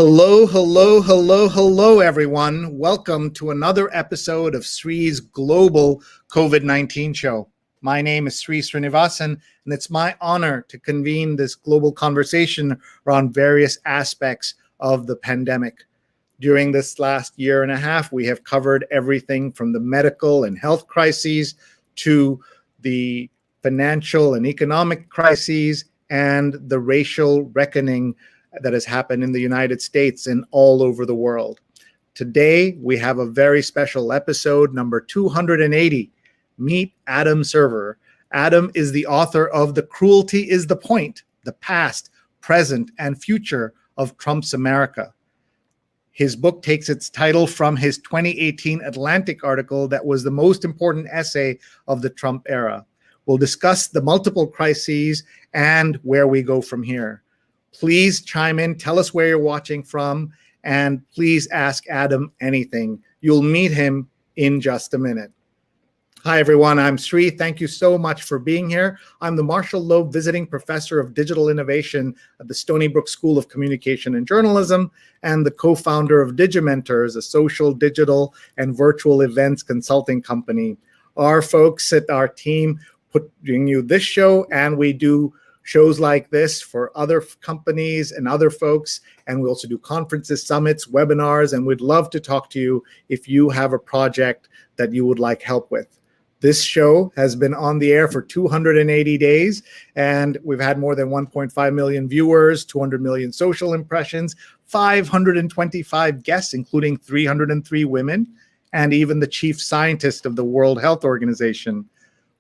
Hello, hello, hello, hello, everyone. Welcome to another episode of Sree's Global COVID-19 Show. My name is Sree Sreenivasan, and it's my honor to convene this global conversation around various aspects of the pandemic. During this last year and a half, we have covered everything from the medical and health crises to the financial and economic crises and the racial reckoning that has happened in the United States and all over the world. Today, we have a very special episode, number 280. Meet Adam Serwer. Adam is the author of The Cruelty Is The Point, the past, present, and future of Trump's America. His book takes its title from his 2018 Atlantic article that was the most important essay of the Trump era. We'll discuss the multiple crises and where we go from here. Please chime in, tell us where you're watching from, and please ask Adam anything. You'll meet him in just a minute. Hi, everyone. I'm Sree. Thank you so much for being here. I'm the Marshall Loeb Visiting Professor of Digital Innovation at the Stony Brook School of Communication and Journalism and the co-founder of Digimentors, a social, digital, and virtual events consulting company. Our folks at our team bring you this show, and we do shows like this for other companies and other folks. And we also do conferences, summits, webinars, and we'd love to talk to you if you have a project that you would like help with. This show has been on the air for 280 days, and we've had more than 1.5 million viewers, 200 million social impressions, 525 guests, including 303 women, and even the chief scientist of the World Health Organization.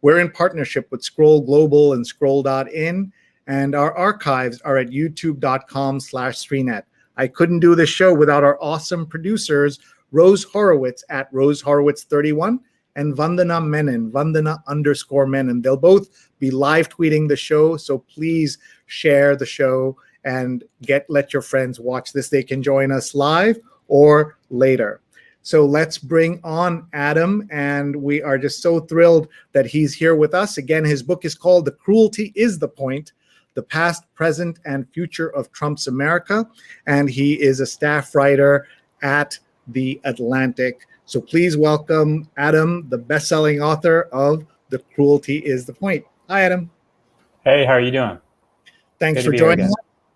We're in partnership with Scroll Global and Scroll.in, and our archives are at youtube.com/Sreenet. I couldn't do this show without our awesome producers, Rose Horowitz at Rose Horowitz 31 and Vandana Menon, Vandana_Menon. They'll both be live tweeting the show, so please share the show and let your friends watch this. They can join us live or later. So let's bring on Adam, and we are just so thrilled that he's here with us. Again, his book is called The Cruelty Is The Point, the past, present, and future of Trump's America, and he is a staff writer at The Atlantic. So please welcome Adam, the best-selling author of The Cruelty Is The Point. Hi, Adam. Hey, how are you doing? Thanks for joining us.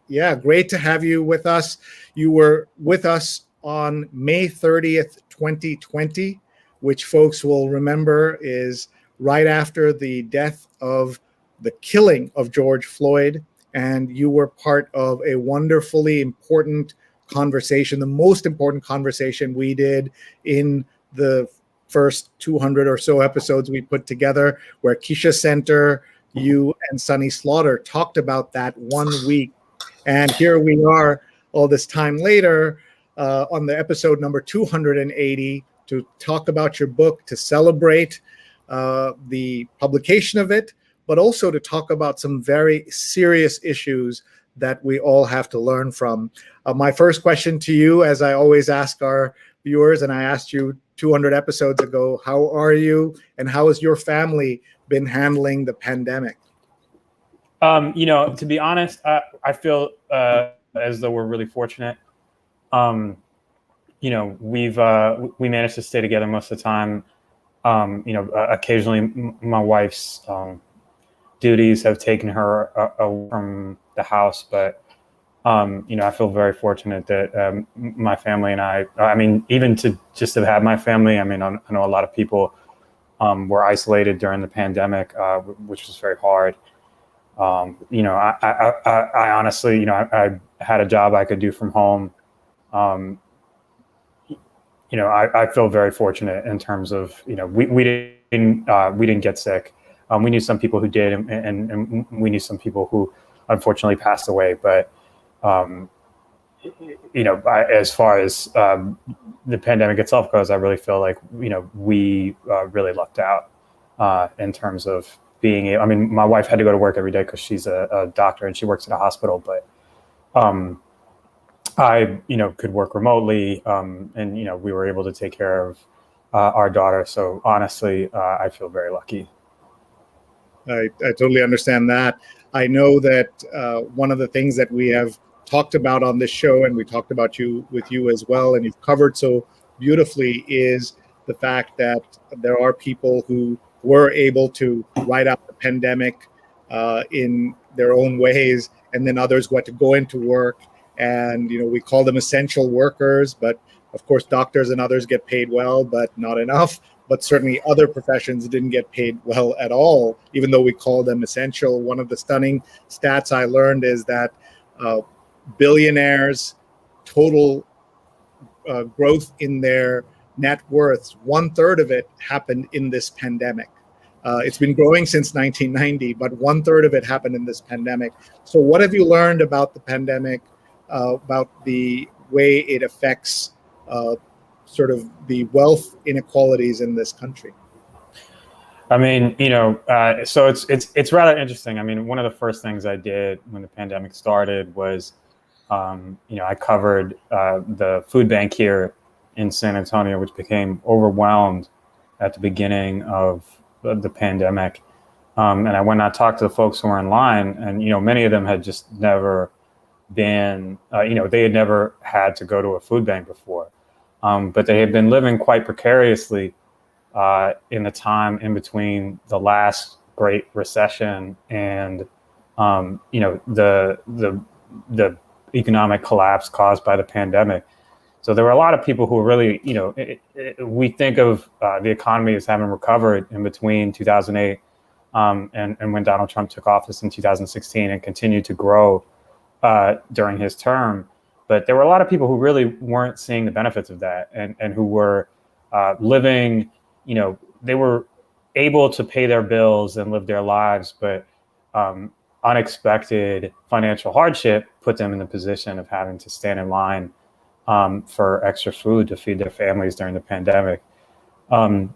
Yeah, great to have you with us. You were with us on May 30th, 2020, which folks will remember is right after the death of the killing of George Floyd. And you were part of a wonderfully important conversation, the most important conversation we did in the first 200 or so episodes we put together, where Keisha Center, you and Sonny Slaughter talked about that 1 week. And here we are all this time later, on the episode number 280 to talk about your book, to celebrate the publication of it, but also to talk about some very serious issues that we all have to learn from. My first question to you, as I always ask our viewers, and I asked you 200 episodes ago, how are you and how has your family been handling the pandemic? To be honest, I feel as though we're really fortunate. We managed to stay together most of the time. Occasionally my wife's duties have taken her away from the house, but I feel very fortunate that my family and I mean, even to just have had my family, I mean, I know a lot of people were isolated during the pandemic, which was very hard. I honestly, I had a job I could do from home. I feel very fortunate in terms of, we didn't get sick. We knew some people who did, and we knew some people who unfortunately passed away. But, as far as the pandemic itself goes, I really feel like, we really lucked out in terms of being, my wife had to go to work every day because she's a doctor and she works at a hospital, but I, could work remotely, and, we were able to take care of our daughter. So honestly, I feel very lucky. I totally understand that. I know that one of the things that we have talked about on this show, and we talked about with you as well, and you've covered so beautifully, is the fact that there are people who were able to ride out the pandemic in their own ways, and then others who had to go into work. And we call them essential workers, but of course doctors and others get paid well, but not enough. But certainly other professions didn't get paid well at all, even though we call them essential. One of the stunning stats I learned is that billionaires' total growth in their net worths, 1/3 of it happened in this pandemic. It's been growing since 1990, but 1/3 of it happened in this pandemic. So what have you learned about the pandemic, about the way it affects sort of the wealth inequalities in this country? I mean, so it's rather interesting. I mean, one of the first things I did when the pandemic started was, I covered the food bank here in San Antonio, which became overwhelmed at the beginning of the pandemic. And I went and I talked to the folks who were in line, and, many of them had just never been, they had never had to go to a food bank before. But they had been living quite precariously in the time in between the last Great Recession and, the economic collapse caused by the pandemic. So there were a lot of people who were really, we think of the economy as having recovered in between 2008 and when Donald Trump took office in 2016 and continued to grow during his term. But there were a lot of people who really weren't seeing the benefits of that and who were living, they were able to pay their bills and live their lives, but unexpected financial hardship put them in the position of having to stand in line for extra food to feed their families during the pandemic. And,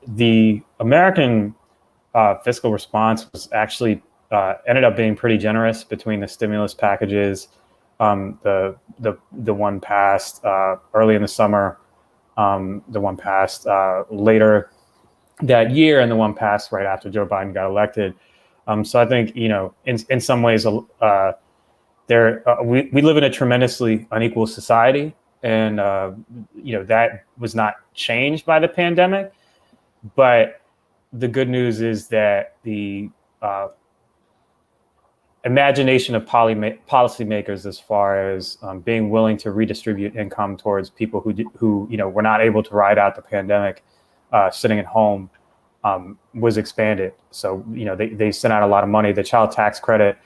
the American fiscal response was actually ended up being pretty generous between the stimulus packages, the one passed early in the summer, the one passed later that year, and the one passed right after Joe Biden got elected. So I think, in some ways, we live in a tremendously unequal society, and that was not changed by the pandemic. But the good news is that the imagination of policymakers, as far as being willing to redistribute income towards people who were not able to ride out the pandemic, sitting at home, was expanded. So they sent out a lot of money. The child tax credit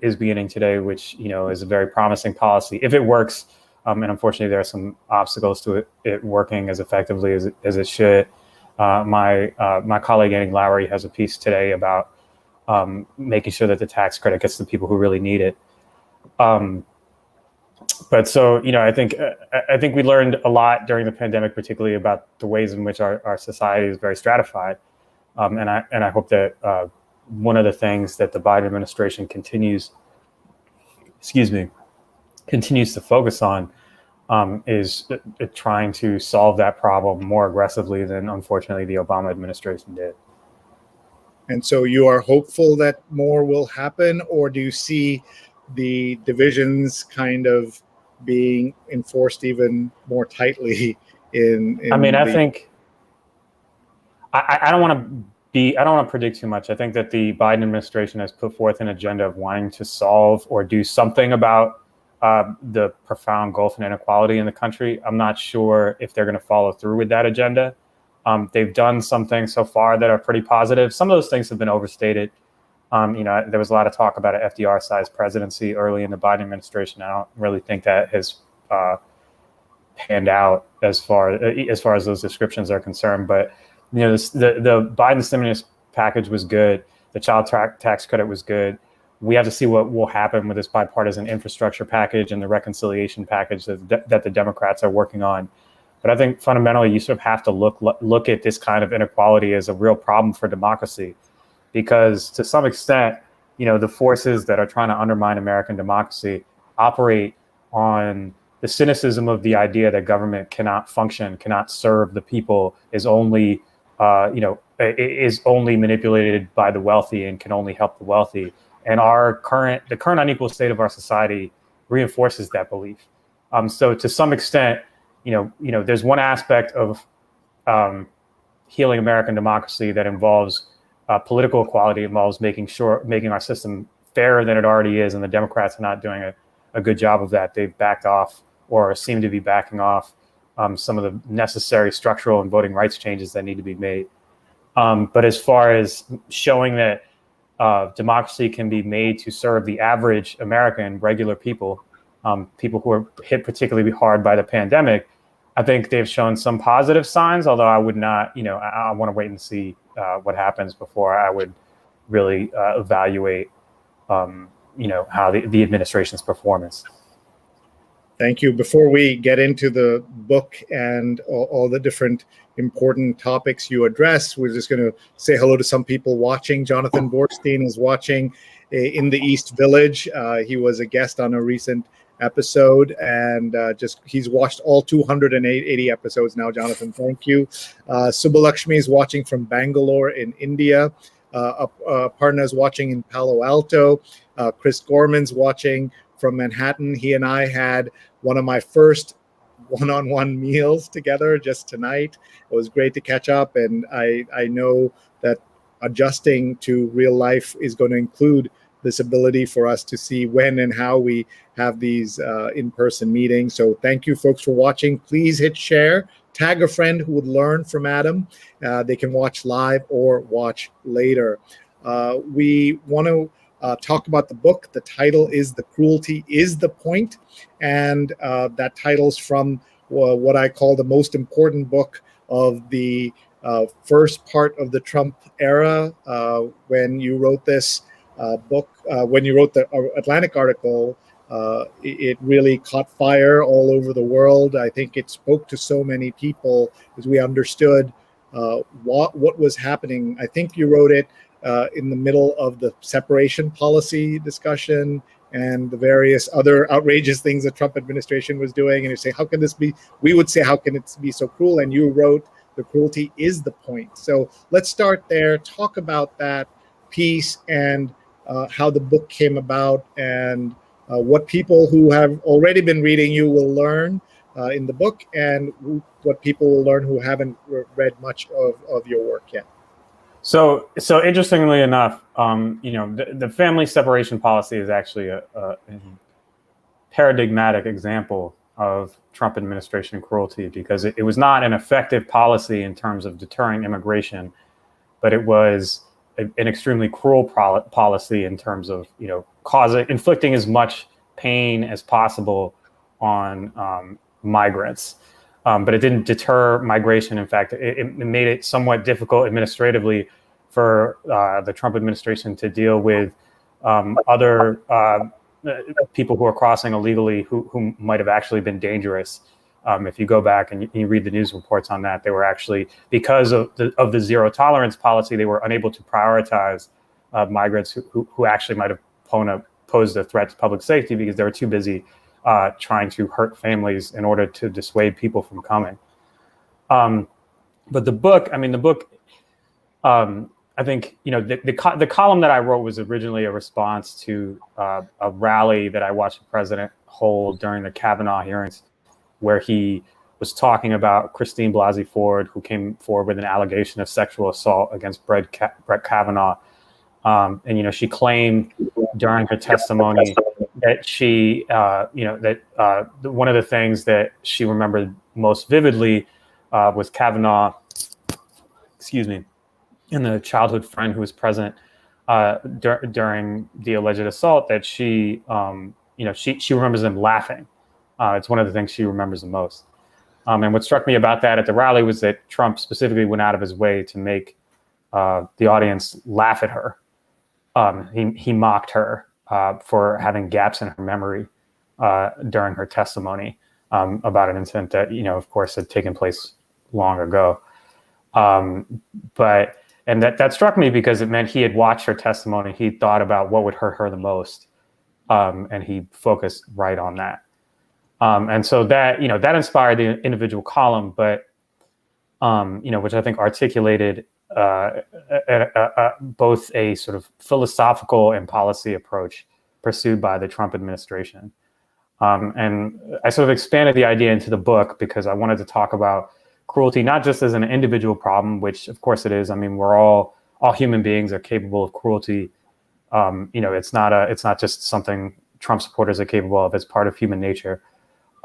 is beginning today, which is a very promising policy if it works. And unfortunately, there are some obstacles to it working as effectively as it should. My colleague Annie Lowry has a piece today about making sure that the tax credit gets to the people who really need it. But so, I think we learned a lot during the pandemic, particularly about the ways in which our society is very stratified. And I hope that one of the things that the Biden administration continues to focus on is trying to solve that problem more aggressively than, unfortunately, the Obama administration did. And so you are hopeful that more will happen, or do you see the divisions kind of being enforced even more tightly I think I don't want to predict too much. I think that the Biden administration has put forth an agenda of wanting to solve or do something about the profound gulf in inequality in the country. I'm not sure if they're going to follow through with that agenda. They've done some things so far that are pretty positive. Some of those things have been overstated. There was a lot of talk about an FDR-sized presidency early in the Biden administration. I don't really think that has panned out as far as those descriptions are concerned. But the Biden stimulus package was good. The child tax credit was good. We have to see what will happen with this bipartisan infrastructure package and the reconciliation package that the Democrats are working on. But I think fundamentally, you sort of have to look at this kind of inequality as a real problem for democracy, because to some extent, the forces that are trying to undermine American democracy operate on the cynicism of the idea that government cannot function, cannot serve the people, is only manipulated by the wealthy and can only help the wealthy. And the current unequal state of our society reinforces that belief. So to some extent, there's one aspect of healing American democracy that involves political equality, involves making our system fairer than it already is, and the Democrats are not doing a good job of that. They've backed off, or seem to be backing off, some of the necessary structural and voting rights changes that need to be made. But as far as showing that democracy can be made to serve the average American, regular people, people who are hit particularly hard by the pandemic, I think they've shown some positive signs, although I would not, I want to wait and see what happens before I would really evaluate, how the administration's performance. Thank you. Before we get into the book and all the different important topics you address, we're just going to say hello to some people watching. Jonathan Borstein is watching in the East Village. He was a guest on a recent episode, and he's watched all 280 episodes now. Jonathan, thank you. Subbalakshmi is watching from Bangalore in India. Aparna is watching in Palo Alto. Chris Gorman's watching from Manhattan. He and I had one of my first one-on-one meals together just tonight. It was great to catch up, and I know that adjusting to real life is going to include this ability for us to see when and how we have these in-person meetings. So thank you folks for watching. Please hit share, tag a friend who would learn from Adam. They can watch live or watch later. We want to talk about the book. The title is The Cruelty Is The Point. And that title's from what I call the most important book of the first part of the Trump era. When you wrote this book, when you wrote the Atlantic article, it really caught fire all over the world. I think it spoke to so many people as we understood what was happening. I think you wrote it in the middle of the separation policy discussion and the various other outrageous things the Trump administration was doing. And you say, how can this be? We would say, how can it be so cruel? And you wrote, the cruelty is the point. So let's start there. Talk about that piece and how the book came about, and what people who have already been reading you will learn in the book, and what people will learn who haven't read much of your work yet. So interestingly enough, the family separation policy is actually a paradigmatic example of Trump administration cruelty, because it was not an effective policy in terms of deterring immigration, but it was an extremely cruel policy in terms of, inflicting as much pain as possible on migrants. But it didn't deter migration. In fact, it made it somewhat difficult administratively for the Trump administration to deal with other people who are crossing illegally who might have actually been dangerous. If you go back and you read the news reports on that, they were actually, because of the zero tolerance policy, they were unable to prioritize migrants who actually might have posed a threat to public safety, because they were too busy trying to hurt families in order to dissuade people from coming. But the book, I think, the column that I wrote was originally a response to a rally that I watched the president hold during the Kavanaugh hearings, where he was talking about Christine Blasey Ford, who came forward with an allegation of sexual assault against Brett Kavanaugh. And she claimed during her testimony that she, one of the things that she remembered most vividly was Kavanaugh, and the childhood friend who was present during the alleged assault, that she remembers them laughing. It's one of the things she remembers the most. And what struck me about that at the rally was that Trump specifically went out of his way to make the audience laugh at her. He mocked her for having gaps in her memory during her testimony about an incident that, of course, had taken place long ago. And that struck me because it meant he had watched her testimony. He thought about what would hurt her the most, and he focused right on that. And so that, that inspired the individual column, but, which I think articulated both a sort of philosophical and policy approach pursued by the Trump administration. And I sort of expanded the idea into the book because I wanted to talk about cruelty, not just as an individual problem, which of course it is. I mean, we're all human beings are capable of cruelty. It's not just something Trump supporters are capable of. It's part of human nature.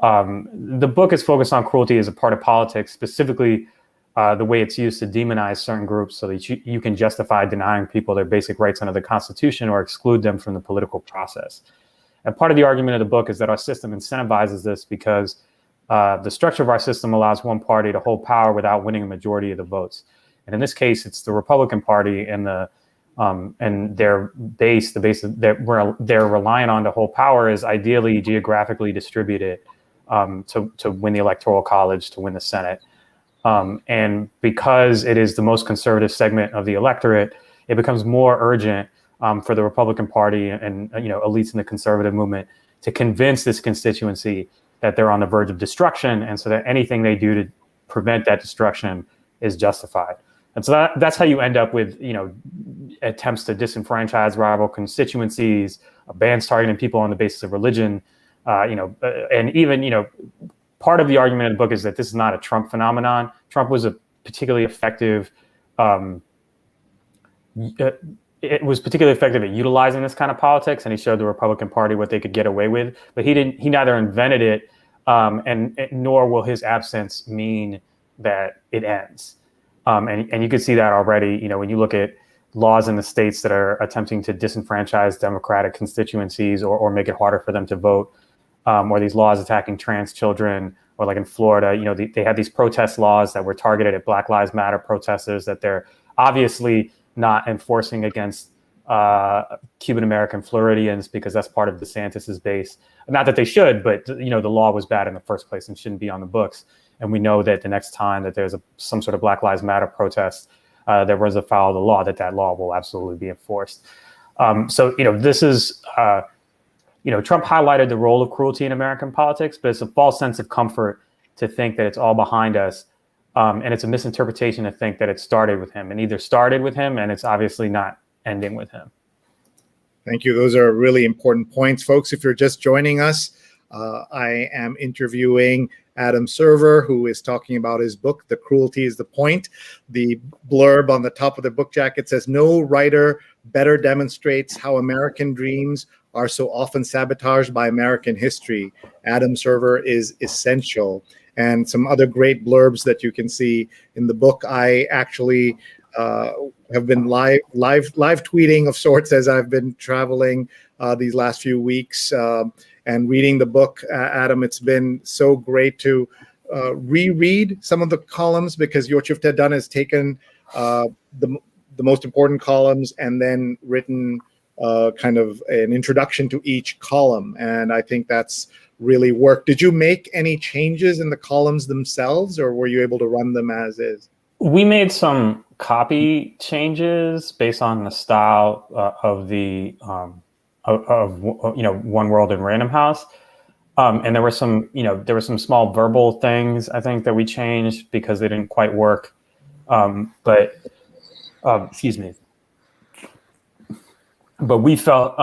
The book is focused on cruelty as a part of politics, specifically the way it's used to demonize certain groups so that you can justify denying people their basic rights under the Constitution or exclude them from the political process. And part of the argument of the book is that our system incentivizes this because the structure of our system allows one party to hold power without winning a majority of the votes. And in this case, it's the Republican Party and their base, that they're relying on to hold power is ideally geographically distributed to win the Electoral College, to win the Senate. And because it is the most conservative segment of the electorate, it becomes more urgent for the Republican Party and elites in the conservative movement to convince this constituency that they're on the verge of destruction, and so that anything they do to prevent that destruction is justified. And so that's how you end up with attempts to disenfranchise rival constituencies, bans targeting people on the basis of religion, and even part of the argument in the book is that this is not a Trump phenomenon. Trump was a particularly effective. It was particularly effective at utilizing this kind of politics, and he showed the Republican Party what they could get away with. But he neither invented it, and nor will his absence mean that it ends. And you can see that already. When you look at laws in the states that are attempting to disenfranchise Democratic constituencies or make it harder for them to vote, or these laws attacking trans children, or like in Florida, they had these protest laws that were targeted at Black Lives Matter protesters that they're obviously not enforcing against Cuban American Floridians because that's part of DeSantis's base. Not that they should, but the law was bad in the first place and shouldn't be on the books. And we know that the next time that there's some sort of Black Lives Matter protest that runs afoul of the law, that law will absolutely be enforced. This is Trump highlighted the role of cruelty in American politics, but it's a false sense of comfort to think that it's all behind us. And it's a misinterpretation to think that it started with him. And either started with him, and it's obviously not ending with him. Thank you. Those are really important points. Folks, if you're just joining us, I am interviewing Adam Serwer, who is talking about his book, The Cruelty Is The Point. The blurb on the top of the book jacket says, "No writer better demonstrates how American dreams are so often sabotaged by American history. Adam Serwer is essential." And some other great blurbs that you can see in the book. I actually have been live tweeting of sorts as I've been traveling these last few weeks and reading the book. Adam, it's been so great to reread some of the columns, because what you've done is taken the most important columns and then written kind of an introduction to each column. And I think that's really worked. Did you make any changes in the columns themselves, or were you able to run them as is? We made some copy changes based on the style of the One World and Random House, and there were some small verbal things I think that we changed because they didn't quite work. Excuse me. But we felt,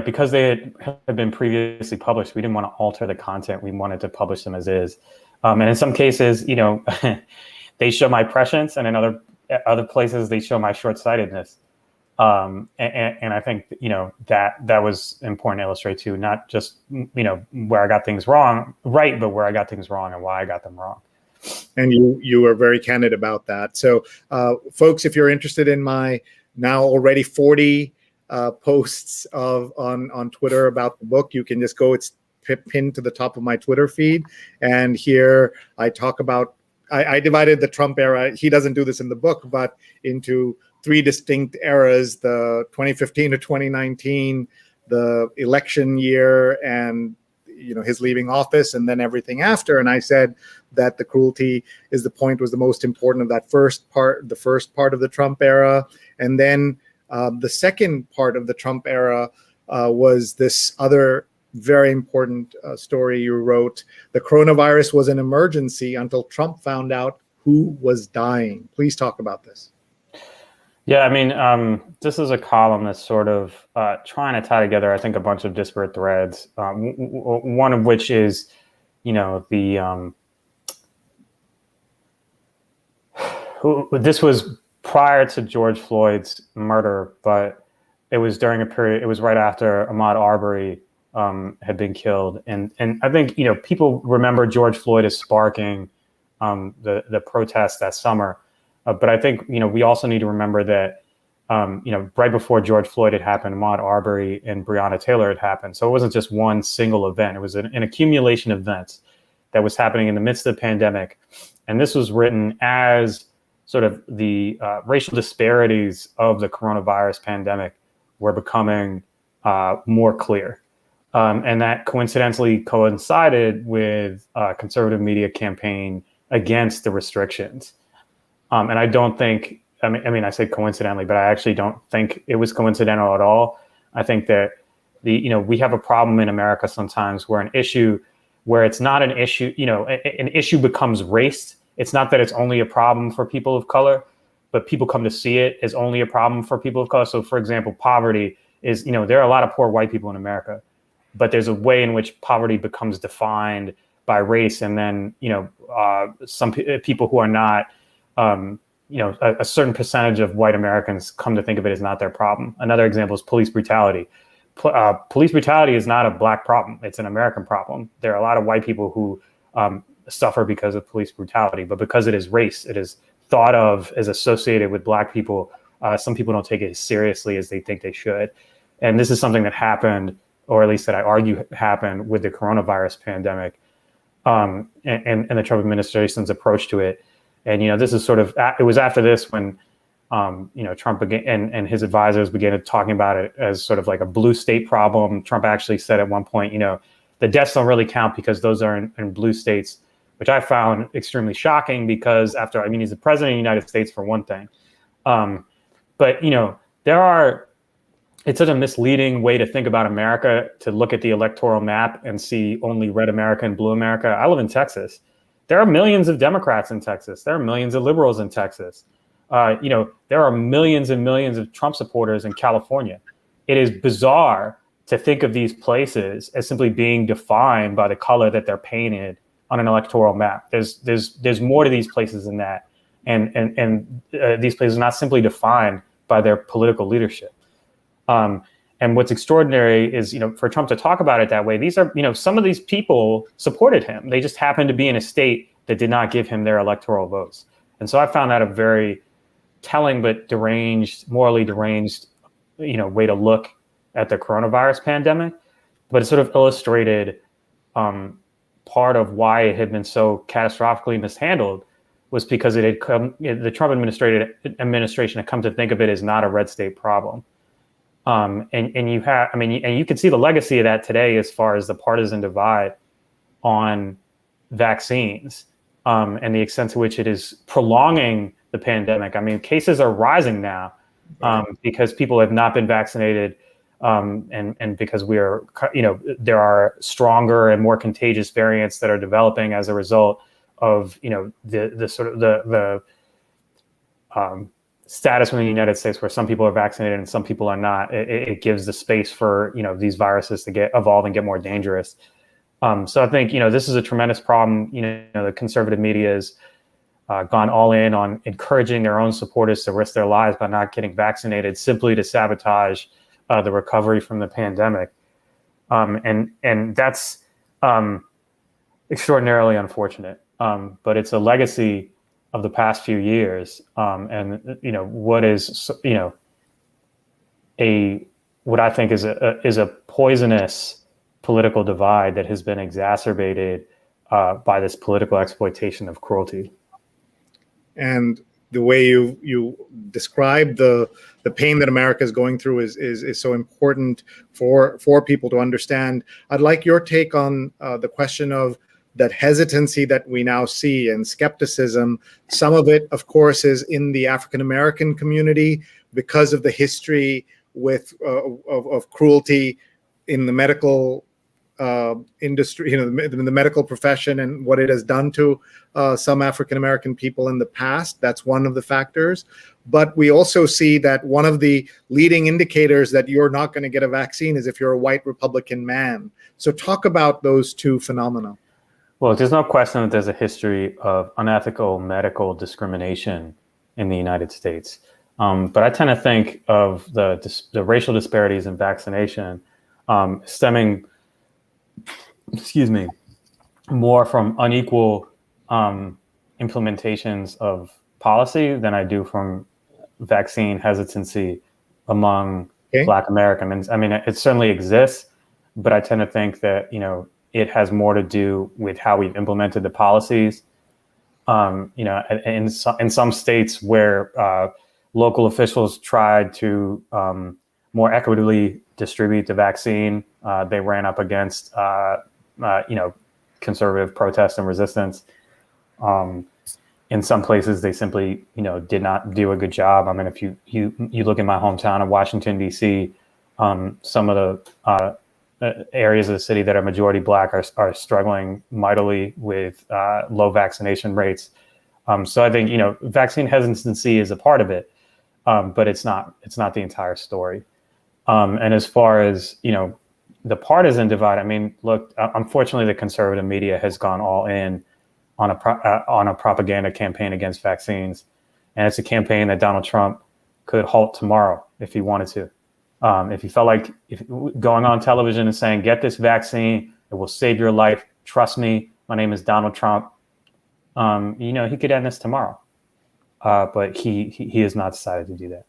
because they had been previously published, we didn't want to alter the content. We wanted to publish them as is. And in some cases, they show my prescience, and in other places they show my short-sightedness. And I think that was important to illustrate too, not just where I got things right, but where I got things wrong and why I got them wrong. And you were very candid about that. So, folks, if you're interested in my now already 40 posts on Twitter about the book, you can just go. It's pinned to the top of my Twitter feed, and here I talk about. I divided the Trump era. He doesn't do this in the book, but into 3 distinct eras: the 2015 to 2019, the election year, and his leaving office, and then everything after. And I said that The Cruelty Is The Point was the most important of that first part of the Trump era, and then the second part of the Trump era was this other very important story you wrote. The coronavirus was an emergency until Trump found out who was dying. Please talk about this. Yeah, I mean, this is a column that's sort of trying to tie together, I think, a bunch of disparate threads. One of which is, the this was prior to George Floyd's murder, but it was during a period. It was right after Ahmaud Arbery had been killed, and I think people remember George Floyd as sparking the protests that summer. But I think, we also need to remember that, right before George Floyd had happened, Ahmaud Arbery and Breonna Taylor had happened. So it wasn't just one single event. It was an accumulation of events that was happening in the midst of the pandemic. And this was written as sort of the racial disparities of the coronavirus pandemic were becoming more clear. And that coincidentally coincided with a conservative media campaign against the restrictions. And I don't think, I say coincidentally, but I actually don't think it was coincidental at all. I think that we have a problem in America sometimes where it's not an issue, an issue becomes race. It's not that it's only a problem for people of color, but people come to see it as only a problem for people of color. So for example, poverty is, there are a lot of poor white people in America, but there's a way in which poverty becomes defined by race. And then, some people who are not, a certain percentage of white Americans come to think of it as not their problem. Another example is police brutality. Police brutality is not a black problem. It's an American problem. There are a lot of white people who suffer because of police brutality, but because it is race, it is thought of as associated with black people. Some people don't take it as seriously as they think they should. And this is something that happened, or at least that I argue happened with the coronavirus pandemic and the Trump administration's approach to it. And, this is sort of, it was after this when, Trump began and his advisors began talking about it as sort of like a blue state problem. Trump actually said at one point, the deaths don't really count because those are in blue states, which I found extremely shocking because he's the president of the United States for one thing. But, it's such a misleading way to think about America to look at the electoral map and see only red America and blue America. I live in Texas. There are millions of Democrats in Texas. There are millions of liberals in Texas. There are millions and millions of Trump supporters in California. It is bizarre to think of these places as simply being defined by the color that they're painted on an electoral map. There's more to these places than that, and these places are not simply defined by their political leadership. And what's extraordinary is, for Trump to talk about it that way, these are, some of these people supported him. They just happened to be in a state that did not give him their electoral votes. And so I found that a very telling but morally deranged, way to look at the coronavirus pandemic. But it sort of illustrated part of why it had been so catastrophically mishandled was because the Trump administration had come to think of it as not a red state problem. And you can see the legacy of that today as far as the partisan divide on vaccines and the extent to which it is prolonging the pandemic. Cases are rising now because people have not been vaccinated and because there are stronger and more contagious variants that are developing as a result of, the status within the United States where some people are vaccinated and some people are not. It gives the space for, these viruses to evolve and get more dangerous. So I think, this is a tremendous problem. The conservative media has gone all in on encouraging their own supporters to risk their lives by not getting vaccinated simply to sabotage the recovery from the pandemic. And that's extraordinarily unfortunate. But it's a legacy of the past few years, and what is what I think is a poisonous political divide that has been exacerbated by this political exploitation of cruelty. And the way you describe the pain that America is going through is so important for people to understand. I'd like your take on the question of that hesitancy that we now see and skepticism. Some of it, of course, is in the African-American community because of the history of cruelty in the medical industry, the medical profession and what it has done to some African American people in the past. That's one of the factors. But we also see that one of the leading indicators that you're not going to get a vaccine is if you're a white Republican man. So talk about those two phenomena. Well, there's no question that there's a history of unethical medical discrimination in the United States. But I tend to think of the racial disparities in vaccination stemming, more from unequal implementations of policy than I do from vaccine hesitancy among Black Americans. I mean, it certainly exists, but I tend to think that, it has more to do with how we've implemented the policies. In some states where local officials tried to more equitably distribute the vaccine, they ran up against, conservative protest and resistance. In some places, they simply, did not do a good job. I mean, if you look at my hometown of Washington, D.C., some of the areas of the city that are majority Black are struggling mightily with low vaccination rates. So I think, vaccine hesitancy is a part of it, but it's not the entire story. And as far as, the partisan divide, I mean, look, unfortunately, the conservative media has gone all in on a propaganda campaign against vaccines. And it's a campaign that Donald Trump could halt tomorrow if he wanted to. If he felt like going on television and saying, get this vaccine, it will save your life. Trust me, my name is Donald Trump. He could end this tomorrow. But he has not decided to do that.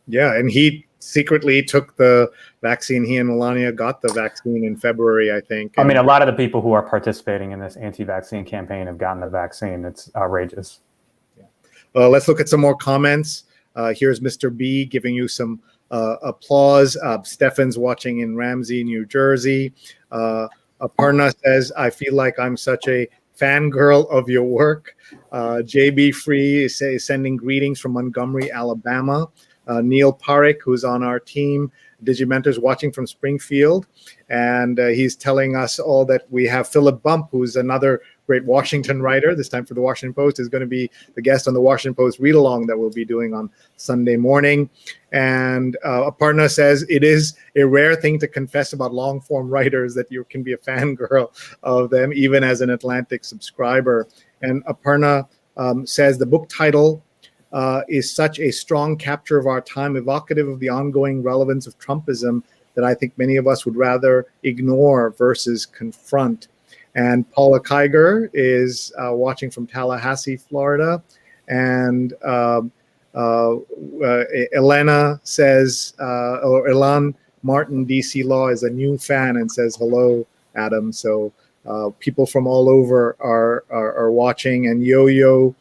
Yeah, and he secretly took the vaccine. He and Melania got the vaccine in February, I think. I mean, a lot of the people who are participating in this anti-vaccine campaign have gotten the vaccine. It's outrageous. Yeah. Let's look at some more comments. Here's Mr. B giving you some applause. Stefan's watching in Ramsey, New Jersey. Aparna says, I feel like I'm such a fangirl of your work. JB Free is sending greetings from Montgomery, Alabama. Neil Parekh, who's on our team, Digimentors, watching from Springfield. And he's telling us all that we have Philip Bump, who's another great Washington writer, this time for the Washington Post, is going to be the guest on the Washington Post read-along that we'll be doing on Sunday morning. And Aparna says, it is a rare thing to confess about long-form writers that you can be a fangirl of them, even as an Atlantic subscriber. And Aparna says, the book title is such a strong capture of our time, evocative of the ongoing relevance of Trumpism that I think many of us would rather ignore versus confront. And Paula Kiger is watching from Tallahassee, Florida. And Elena says, or Elan Martin, DC Law, is a new fan and says, hello, Adam. So people from all over are watching. And Yo-Yo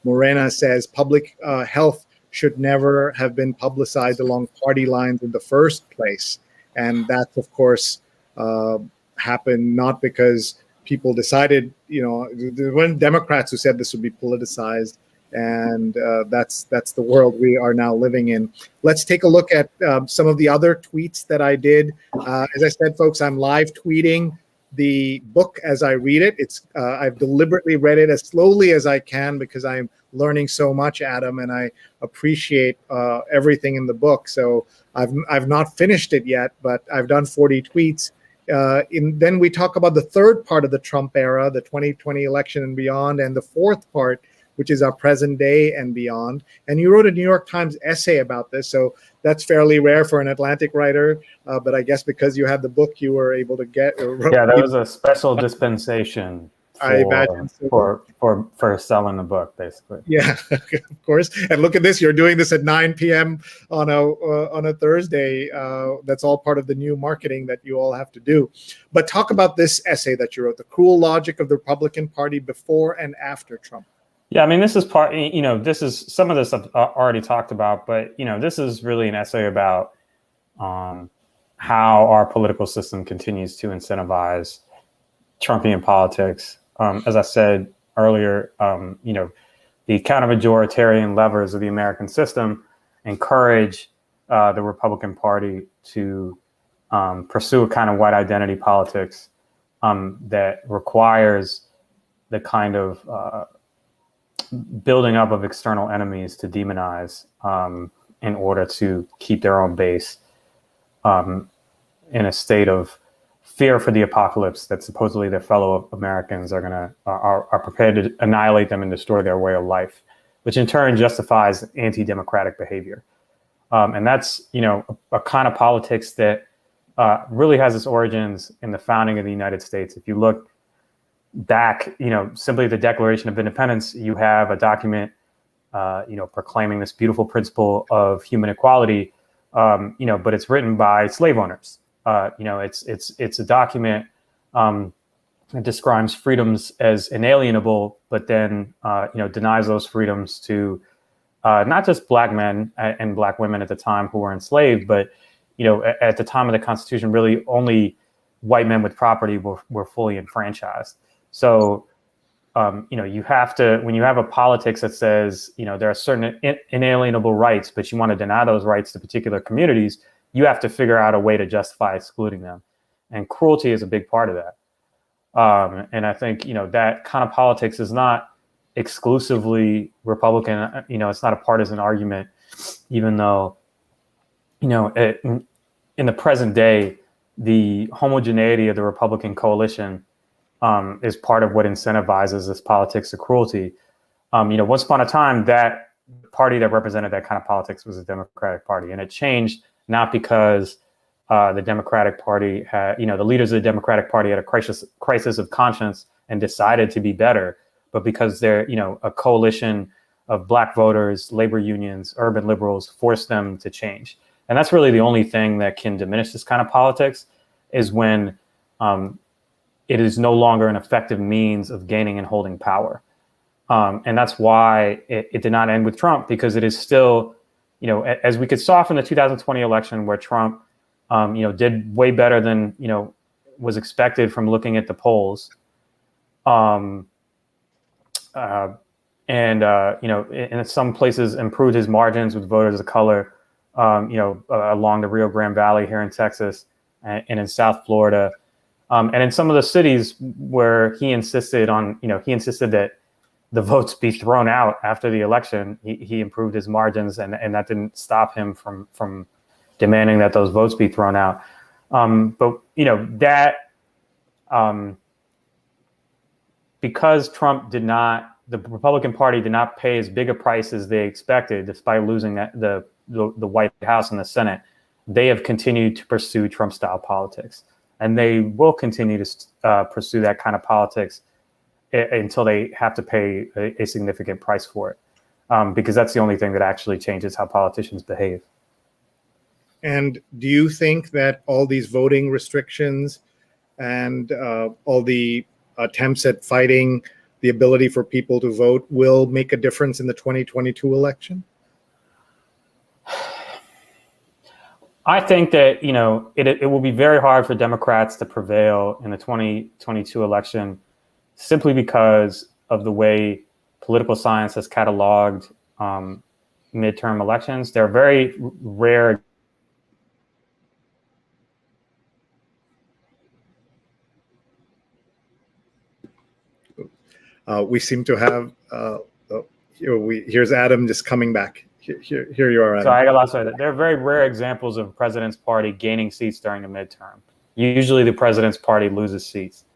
Morena says, public health should never have been publicized along party lines in the first place. And that's, of course, happened not because people decided, there weren't Democrats who said this would be politicized. And that's the world we are now living in. Let's take a look at some of the other tweets that I did. As I said, folks, I'm live tweeting the book as I read it. I've deliberately read it as slowly as I can because I'm learning so much, Adam, and I appreciate everything in the book. So I've not finished it yet, but I've done 40 tweets. Then we talk about the third part of the Trump era, the 2020 election and beyond, and the fourth part, which is our present day and beyond. And you wrote a New York Times essay about this, so that's fairly rare for an Atlantic writer. But I guess because you had the book, you were able to get. Yeah, that was a special dispensation. I imagine for selling the book, basically. Yeah, of course. And look at this: you're doing this at 9 p.m. on a Thursday. That's all part of the new marketing that you all have to do. But talk about this essay that you wrote: the cruel logic of the Republican Party before and after Trump. Yeah, I mean, this is part. This is some of this I've already talked about, but this is really an essay about how our political system continues to incentivize Trumpian politics. As I said earlier, the counter-majoritarian levers of the American system encourage the Republican Party to pursue a kind of white identity politics that requires the kind of building up of external enemies to demonize in order to keep their own base in a state of fear for the apocalypse that supposedly their fellow Americans are prepared to annihilate them and destroy their way of life, which in turn justifies anti-democratic behavior. And that's, a kind of politics that really has its origins in the founding of the United States. If you look back, simply the Declaration of Independence, you have a document, proclaiming this beautiful principle of human equality, but it's written by slave owners. It's a document that describes freedoms as inalienable, but then, denies those freedoms to not just Black men and Black women at the time who were enslaved, but, at the time of the Constitution, really only white men with property were fully enfranchised. So, you have to, when you have a politics that says, there are certain inalienable rights, but you want to deny those rights to particular communities, you have to figure out a way to justify excluding them. And cruelty is a big part of that. And I think, that kind of politics is not exclusively Republican. It's not a partisan argument, even though, in the present day, the homogeneity of the Republican coalition is part of what incentivizes this politics of cruelty. Once upon a time, that party that represented that kind of politics was the Democratic Party, and it changed not because the Democratic Party had, the leaders of the Democratic Party had a crisis of conscience and decided to be better, but because they're, a coalition of Black voters, labor unions, urban liberals forced them to change. And that's really the only thing that can diminish this kind of politics, is when it is no longer an effective means of gaining and holding power. And that's why it did not end with Trump, because it is still, as we saw from the 2020 election, where Trump, did way better than, was expected from looking at the polls. And in some places improved his margins with voters of color, along the Rio Grande Valley here in Texas and in South Florida. And in some of the cities where he insisted that the votes be thrown out after the election, he improved his margins, and that didn't stop him from demanding that those votes be thrown out. But because the Republican Party did not pay as big a price as they expected, despite losing the White House and the Senate, they have continued to pursue Trump-style politics. And they will continue to pursue that kind of politics until they have to pay a significant price for it, because that's the only thing that actually changes how politicians behave. And do you think that all these voting restrictions and all the attempts at fighting the ability for people to vote will make a difference in the 2022 election? I think that, it will be very hard for Democrats to prevail in the 2022 election, simply because of the way political science has cataloged midterm elections. They're very rare. We seem to have, here's Adam just coming back. Here you are, Adam. So I got lost. There are very rare examples of President's Party gaining seats during the midterm. Usually the President's Party loses seats.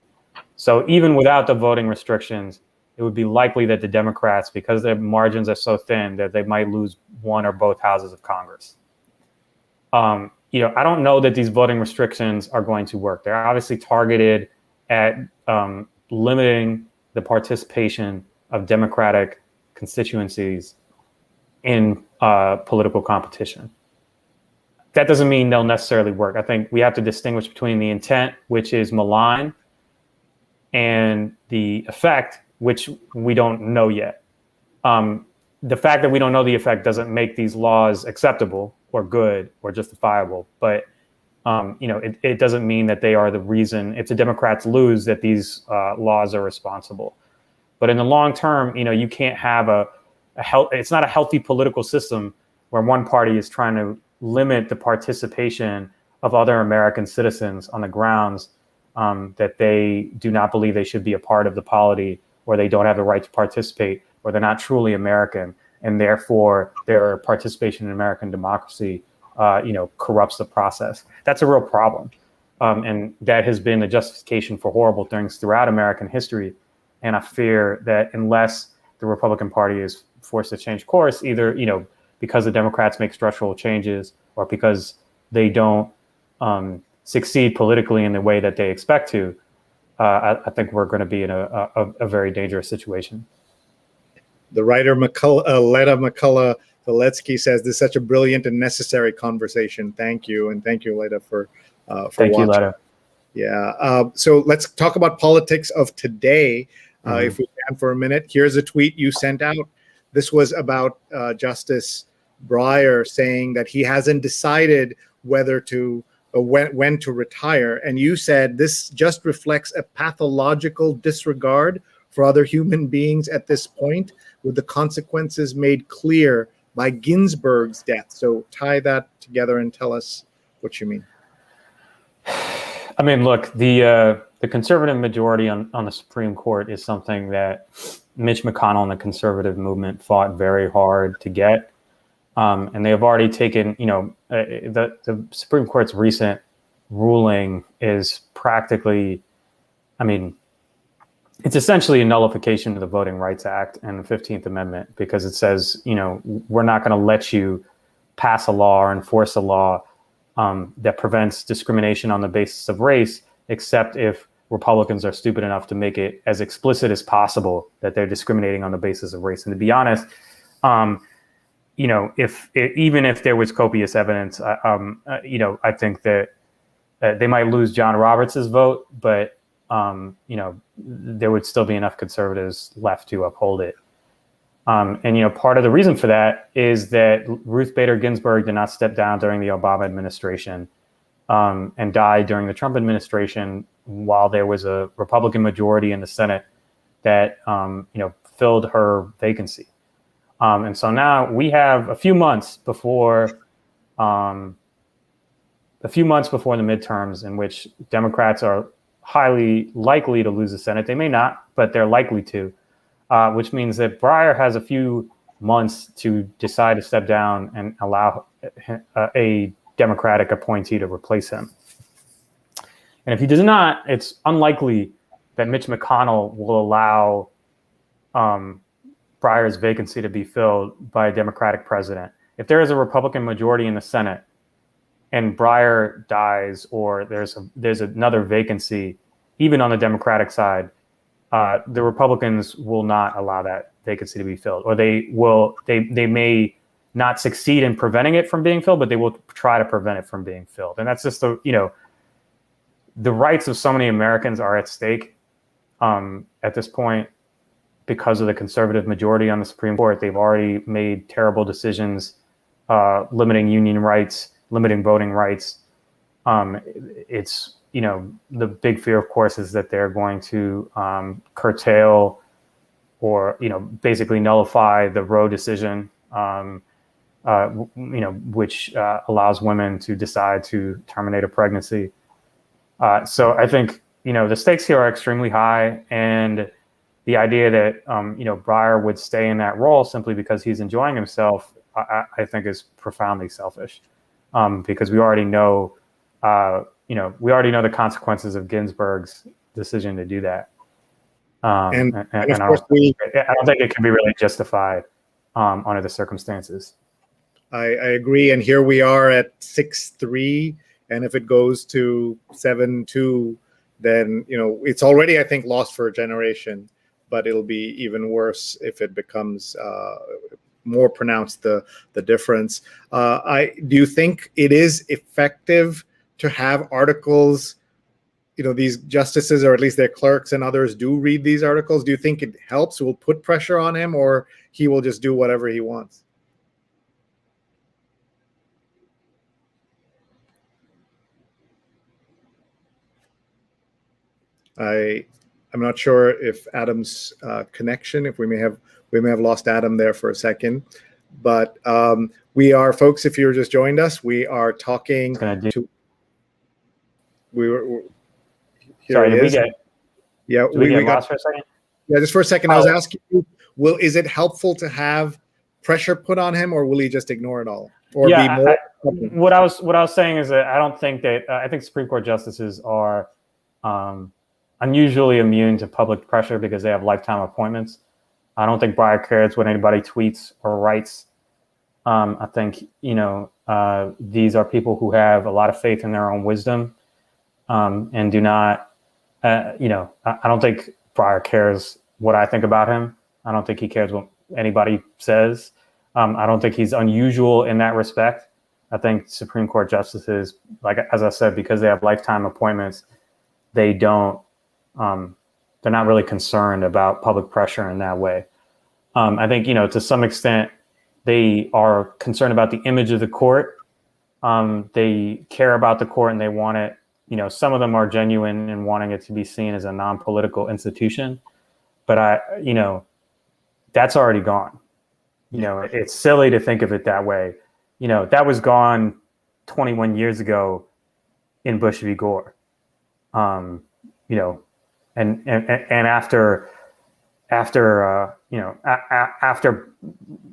So even without the voting restrictions, it would be likely that the Democrats, because their margins are so thin, that they might lose one or both houses of Congress. I don't know that these voting restrictions are going to work. They're obviously targeted at limiting the participation of Democratic constituencies in political competition. That doesn't mean they'll necessarily work. I think we have to distinguish between the intent, which is malign, and the effect, which we don't know yet. The fact that we don't know the effect doesn't make these laws acceptable or good or justifiable. But it doesn't mean that they are the reason, if the Democrats lose, that these laws are responsible. But in the long term, you can't have it's not a healthy political system where one party is trying to limit the participation of other American citizens on the grounds that they do not believe they should be a part of the polity, or they don't have the right to participate, or they're not truly American, and therefore their participation in American democracy, corrupts the process. That's a real problem, and that has been the justification for horrible things throughout American history. And I fear that unless the Republican Party is forced to change course, either because the Democrats make structural changes, or because they don't succeed politically in the way that they expect to, I think we're going to be in a very dangerous situation. The writer Leda McCullough-Zaletsky says, "This is such a brilliant and necessary conversation." Thank you, and thank you, Leda, for thank watching. You, Leda. Yeah. So let's talk about politics of today, if we can, for a minute. Here's a tweet you sent out. This was about Justice Breyer saying that he hasn't decided whether to when to retire, and you said this just reflects a pathological disregard for other human beings at this point, with the consequences made clear by Ginsburg's death. So tie that together and tell us what you mean. I mean, look, the conservative majority on the Supreme Court is something that Mitch McConnell and the conservative movement fought very hard to get. And they have already taken, the Supreme Court's recent ruling is practically, it's essentially a nullification of the Voting Rights Act and the 15th Amendment, because it says, we're not going to let you pass a law or enforce a law that prevents discrimination on the basis of race, except if Republicans are stupid enough to make it as explicit as possible that they're discriminating on the basis of race. And to be honest, even if there was copious evidence, I think that they might lose John Roberts' vote, but there would still be enough conservatives left to uphold it. And part of the reason for that is that Ruth Bader Ginsburg did not step down during the Obama administration, and died during the Trump administration, while there was a Republican majority in the Senate that filled her vacancy. And so now we have a few months before the midterms, in which Democrats are highly likely to lose the Senate. They may not, but they're likely to, which means that Breyer has a few months to decide to step down and allow a Democratic appointee to replace him. And if he does not, it's unlikely that Mitch McConnell will allow Breyer's vacancy to be filled by a Democratic president. If there is a Republican majority in the Senate and Breyer dies, or there's another vacancy, even on the Democratic side, the Republicans will not allow that vacancy to be filled, or they may not succeed in preventing it from being filled, but they will try to prevent it from being filled. And that's just the rights of so many Americans are at stake at this point because of the conservative majority on the Supreme Court. They've already made terrible decisions, limiting union rights, limiting voting rights. It's, the big fear, of course, is that they're going to curtail or, basically nullify the Roe decision, which allows women to decide to terminate a pregnancy. So I think, the stakes here are extremely high, and the idea that, Breyer would stay in that role simply because he's enjoying himself, I think is profoundly selfish, because we already know, the consequences of Ginsburg's decision to do that. And of course I don't think it can be really justified under the circumstances. I agree. And here we are at 6-3. And if it goes to 7-2, then, it's already, I think, lost for a generation, but it'll be even worse if it becomes more pronounced, the difference. Do you think it is effective to have articles, these justices, or at least their clerks and others, do read these articles? Do you think it helps, will put pressure on him, or he will just do whatever he wants? I'm not sure if Adam's connection, if we may have lost Adam there for a second, but we are, folks, if you just joined us, we are talking to Here Sorry, he did we is. get? Yeah, Did we get got. lost for a second? Yeah, just for a second, I was Oh. asking you, is it helpful to have pressure put on him, or will he just ignore it all, or be more? What I was saying is that I don't think that I think Supreme Court justices are unusually immune to public pressure because they have lifetime appointments. I don't think Breyer cares what anybody tweets or writes. I think these are people who have a lot of faith in their own wisdom, and do not. I don't think Breyer cares what I think about him. I don't think he cares what anybody says. I don't think he's unusual in that respect. I think Supreme Court justices, like as I said, because they have lifetime appointments, they don't. They're not really concerned about public pressure in that way. I think to some extent they are concerned about the image of the court. They care about the court and they want it. Some of them are genuine in wanting it to be seen as a non-political institution, but that's already gone. It's silly to think of it that way. That was gone 21 years ago in Bush v. Gore. And after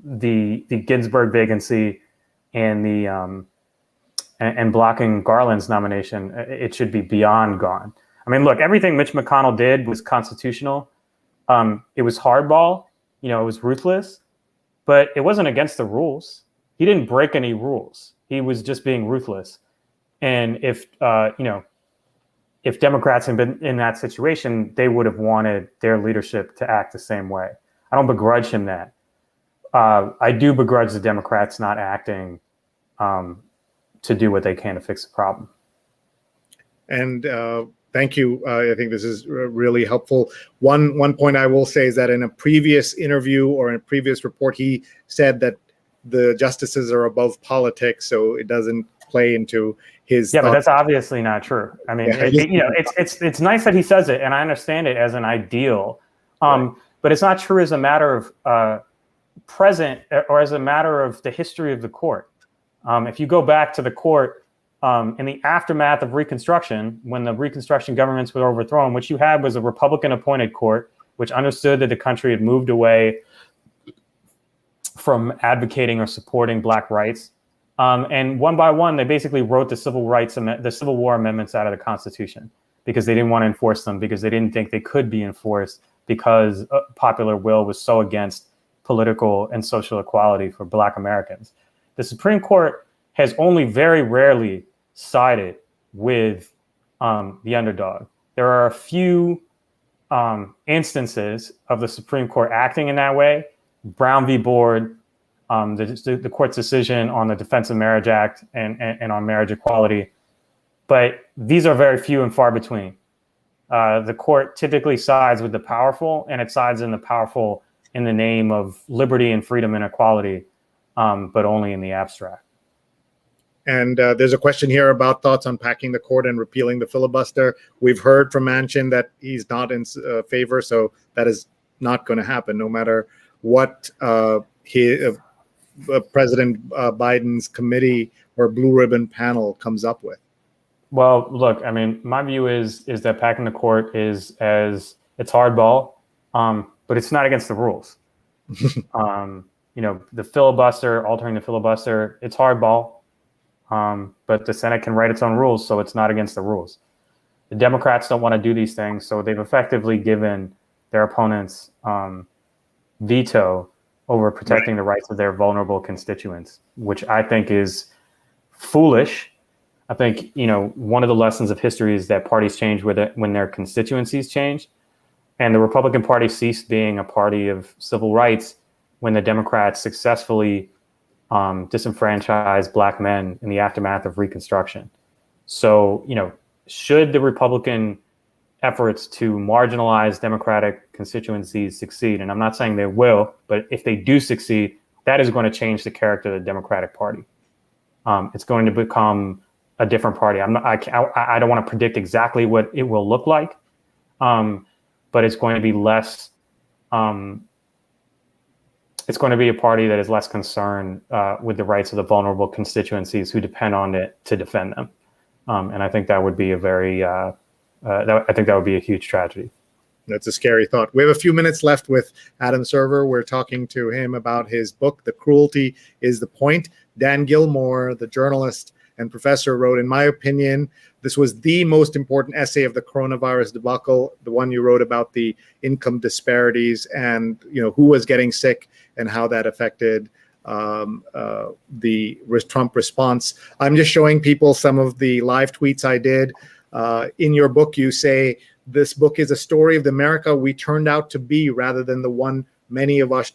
the Ginsburg vacancy and the and blocking Garland's nomination, it should be beyond gone. I mean, look, everything Mitch McConnell did was constitutional. It was hardball, it was ruthless, but it wasn't against the rules. He didn't break any rules. He was just being ruthless. And if Democrats had been in that situation, they would have wanted their leadership to act the same way. I don't begrudge him that. I do begrudge the Democrats not acting to do what they can to fix the problem. And thank you. I think this is really helpful. One point I will say is that in a previous interview or in a previous report, he said that the justices are above politics, so it doesn't play into his. Yeah, but that's obviously not true. I mean, it's nice that he says it, and I understand it as an ideal, but it's not true as a matter of present or as a matter of the history of the court. If you go back to the court in the aftermath of Reconstruction, when the Reconstruction governments were overthrown, what you had was a Republican-appointed court, which understood that the country had moved away from advocating or supporting Black rights. And one by one, they basically wrote the Civil War amendments out of the Constitution because they didn't want to enforce them, because they didn't think they could be enforced, because popular will was so against political and social equality for Black Americans. The Supreme Court has only very rarely sided with the underdog. There are a few instances of the Supreme Court acting in that way. Brown v. Board, the court's decision on the Defense of Marriage Act and on marriage equality. But these are very few and far between. The court typically sides with the powerful, and it sides in the powerful in the name of liberty and freedom and equality, but only in the abstract. And there's a question here about thoughts on packing the court and repealing the filibuster. We've heard from Manchin that he's not in favor, so that is not going to happen, no matter what President Biden's committee or blue ribbon panel comes up with. Well, look, I mean, my view is that packing the court it's hardball, but it's not against the rules. The filibuster, altering the filibuster, it's hardball, but the Senate can write its own rules, so it's not against the rules. The Democrats don't want to do these things, so they've effectively given their opponents veto over protecting the rights of their vulnerable constituents, which I think is foolish. I think, one of the lessons of history is that parties change when their constituencies change. And the Republican Party ceased being a party of civil rights when the Democrats successfully disenfranchised Black men in the aftermath of Reconstruction. So, should the Republican efforts to marginalize Democratic constituencies succeed, and I'm not saying they will, but if they do succeed, that is going to change the character of the Democratic Party. It's going to become a different party. I don't want to predict exactly what it will look like, but it's going to be less. It's going to be a party that is less concerned with the rights of the vulnerable constituencies who depend on it to defend them. And I think that would be a very, I think that would be a huge tragedy. That's a scary thought. We have a few minutes left with Adam Serwer. We're talking to him about his book, The Cruelty Is The Point. Dan Gilmore, the journalist and professor, wrote, in my opinion, this was the most important essay of the coronavirus debacle, the one you wrote about the income disparities and who was getting sick and how that affected the Trump response. I'm just showing people some of the live tweets I did. In your book, you say, this book is a story of the America we turned out to be rather than the one many of us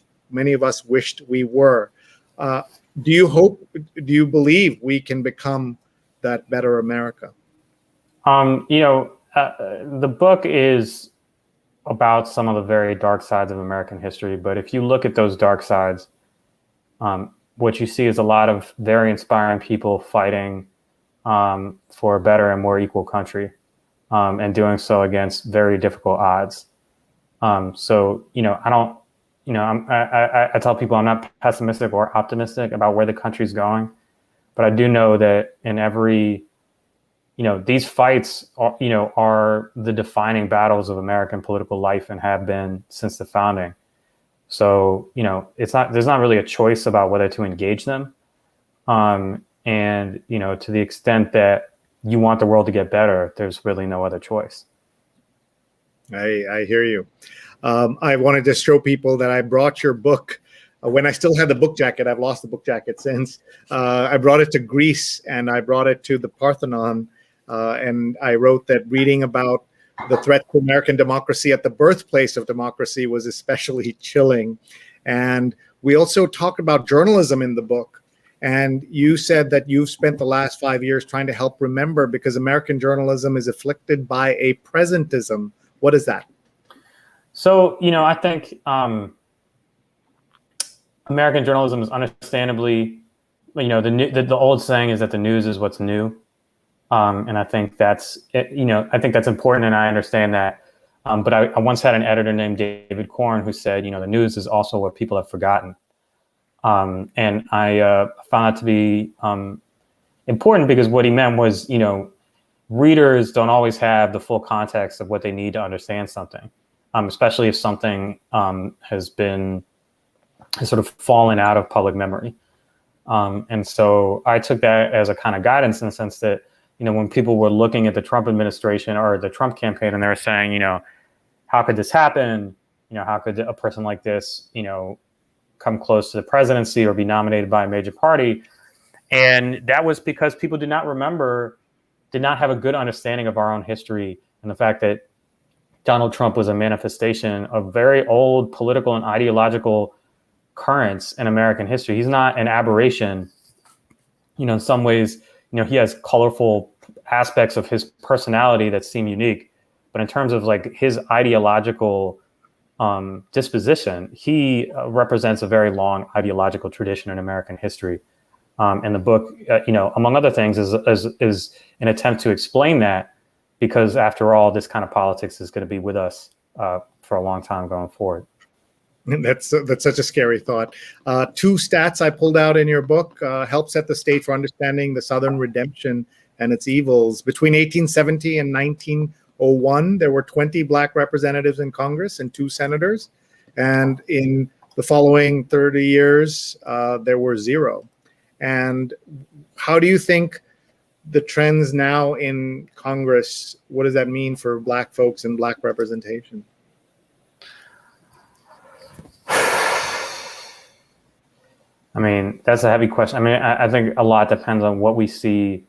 wished we were. Do you believe we can become that better America? The book is about some of the very dark sides of American history. But if you look at those dark sides, what you see is a lot of very inspiring people fighting for a better and more equal country. And doing so against very difficult odds. I tell people I'm not pessimistic or optimistic about where the country's going, but I do know that in every, these fights are the defining battles of American political life and have been since the founding. So, there's not really a choice about whether to engage them. To the extent that you want the world to get better, there's really no other choice. I hear you. I wanted to show people that I brought your book when I still had the book jacket. I've lost the book jacket since. I brought it to Greece and I brought it to the Parthenon. And I wrote that reading about the threat to American democracy at the birthplace of democracy was especially chilling. And we also talked about journalism in the book. And you said that you've spent the last 5 years trying to help remember because American journalism is afflicted by a presentism. What is that? So, I think American journalism is understandably, the old saying is that the news is what's new. And I think that's, I think that's important and I understand that. But I once had an editor named David Korn who said, the news is also what people have forgotten. And I found that to be important because what he meant was, readers don't always have the full context of what they need to understand something, especially if something has sort of fallen out of public memory. And so I took that as a kind of guidance in the sense that, when people were looking at the Trump administration or the Trump campaign and they were saying, how could this happen? How could a person like this, come close to the presidency or be nominated by a major party? And that was because people did not have a good understanding of our own history and the fact that Donald Trump was a manifestation of very old political and ideological currents in American history. He's not an aberration. In some ways, he has colorful aspects of his personality that seem unique, but in terms of like his ideological disposition, he represents a very long ideological tradition in American history. And the book, among other things, is an attempt to explain that, because after all, this kind of politics is going to be with us for a long time going forward. That's such a scary thought. Two stats I pulled out in your book help set the stage for understanding the Southern redemption and its evils. Between 1870 and 1901, there were 20 Black representatives in Congress and 2 senators. And in the following 30 years, there were 0. And how do you think the trends now in Congress, what does that mean for Black folks and Black representation? I mean, that's a heavy question. I mean, I think a lot depends on what we see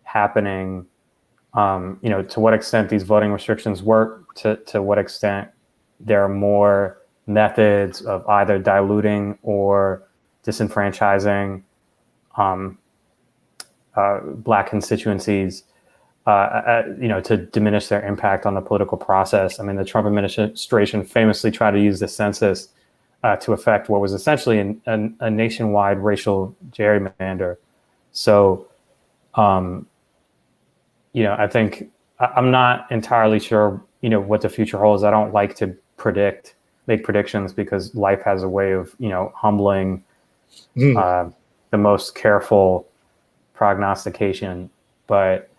happening, to what extent these voting restrictions work, to what extent there are more methods of either diluting or disenfranchising Black constituencies, to diminish their impact on the political process. I mean, the Trump administration famously tried to use the census to affect what was essentially a nationwide racial gerrymander. So, I think I'm not entirely sure, what the future holds. I don't like to make predictions, because life has a way of, humbling the most careful prognostication. But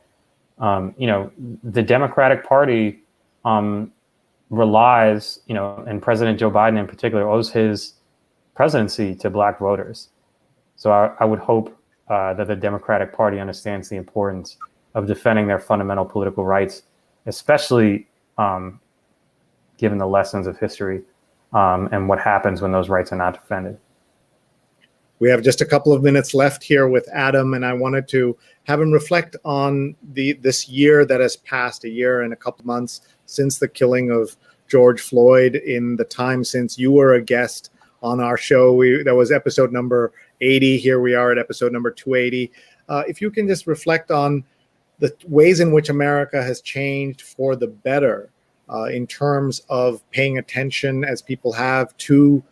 The Democratic Party relies, and President Joe Biden in particular owes his presidency to Black voters. So I would hope that the Democratic Party understands the importance of defending their fundamental political rights, especially given the lessons of history and what happens when those rights are not defended. We have just a couple of minutes left here with Adam, and I wanted to have him reflect on this year that has passed, a year and a couple of months since the killing of George Floyd, in the time since you were a guest on our show. That was episode number 80. Here we are at episode number 280. If you can just reflect on the ways in which America has changed for the better in terms of paying attention, as people have, to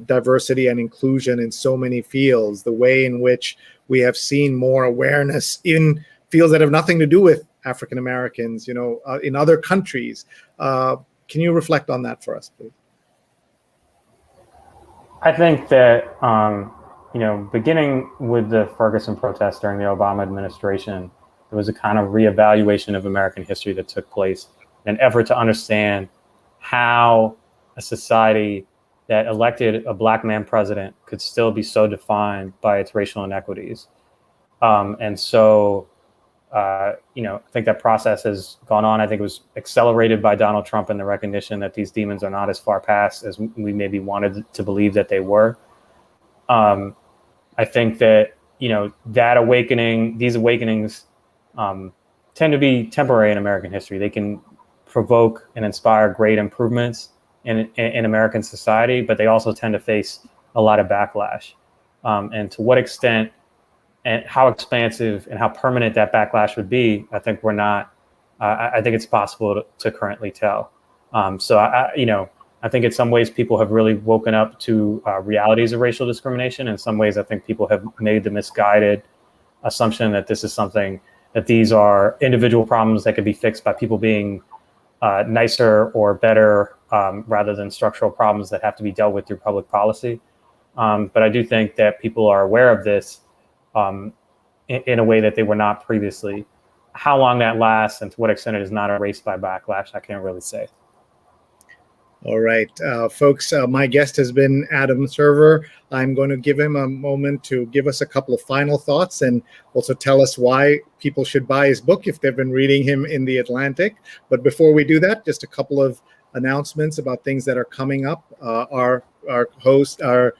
diversity and inclusion in so many fields, the way in which we have seen more awareness in fields that have nothing to do with African Americans, in other countries. Can you reflect on that for us, please? I think that, beginning with the Ferguson protests during the Obama administration, there was a kind of reevaluation of American history that took place, an effort to understand how a society that elected a Black man president could still be so defined by its racial inequities. I think that process has gone on. I think it was accelerated by Donald Trump and the recognition that these demons are not as far past as we maybe wanted to believe that they were. I think that, that awakening, these awakenings tend to be temporary in American history. They can provoke and inspire great improvements in American society, but they also tend to face a lot of backlash. And to what extent and how expansive and how permanent that backlash would be, I think we're not. I think it's possible to currently tell. I think in some ways people have really woken up to realities of racial discrimination. In some ways, I think people have made the misguided assumption that this is something, that these are individual problems that could be fixed by people being nicer or better, rather than structural problems that have to be dealt with through public policy. But I do think that people are aware of this in a way that they were not previously. How long that lasts and to what extent it is not erased by backlash, I can't really say. All right, folks, my guest has been Adam Serwer. I'm going to give him a moment to give us a couple of final thoughts and also tell us why people should buy his book if they've been reading him in The Atlantic. But before we do that, just a couple of announcements about things that are coming up. Our host, our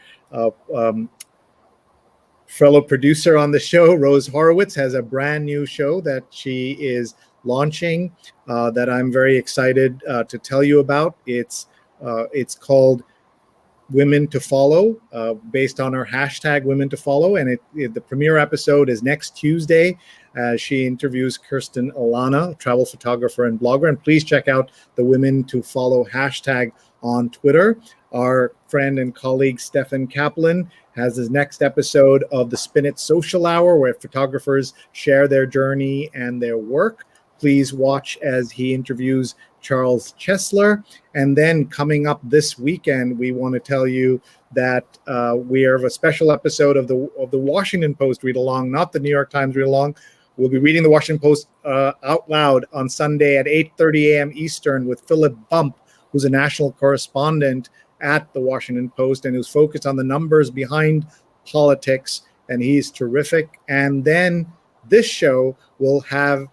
fellow producer on the show, Rose Horowitz, has a brand new show that she is launching that I'm very excited to tell you about. It's called Women to Follow, based on our hashtag Women to Follow, and the premiere episode is next Tuesday. She interviews Kirsten Alana, travel photographer and blogger, and please check out the Women to Follow hashtag on Twitter. Our friend and colleague Stefan Kaplan has his next episode of the Spin It Social Hour, where photographers share their journey and their work. Please watch as he interviews Charles Chesler. And then coming up this weekend, we want to tell you that we have a special episode of the Washington Post read along, not the New York Times read along. We'll be reading the Washington Post out loud on Sunday at 8:30 a.m. Eastern with Philip Bump, who's a national correspondent at the Washington Post and who's focused on the numbers behind politics, and he's terrific. And then this show will have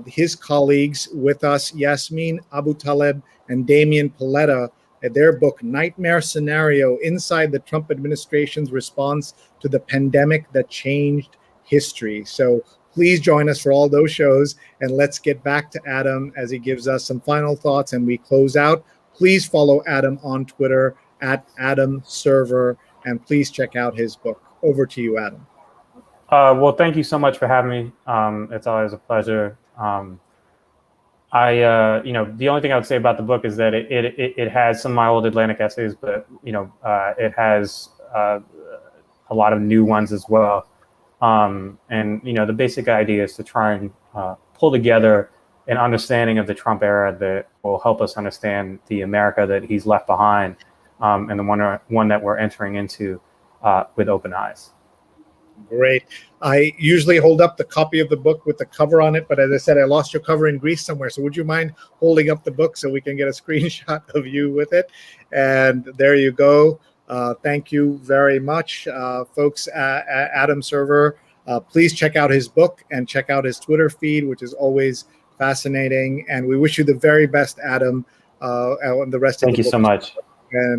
his colleagues with us, Yasmin Abu Taleb and Damian Paletta, at their book, Nightmare Scenario, Inside the Trump Administration's Response to the Pandemic That Changed History. So please join us for all those shows, and let's get back to Adam as he gives us some final thoughts and we close out. Please follow Adam on Twitter at Adam Serwer, and please check out his book. Over to you, Adam. Well, thank you so much for having me. It's always a pleasure. The only thing I would say about the book is that it has some of my old Atlantic essays, but it has a lot of new ones as well. The basic idea is to try and pull together an understanding of the Trump era that will help us understand the America that he's left behind, and the one that we're entering into with open eyes. Great. I usually hold up the copy of the book with the cover on it, but as I said, I lost your cover in Greece somewhere. So would you mind holding up the book so we can get a screenshot of you with it? And there you go. Thank you very much, folks. Adam Serwer, please check out his book and check out his Twitter feed, which is always fascinating. And we wish you the very best, Adam, and the rest of the book. Thank you so much. And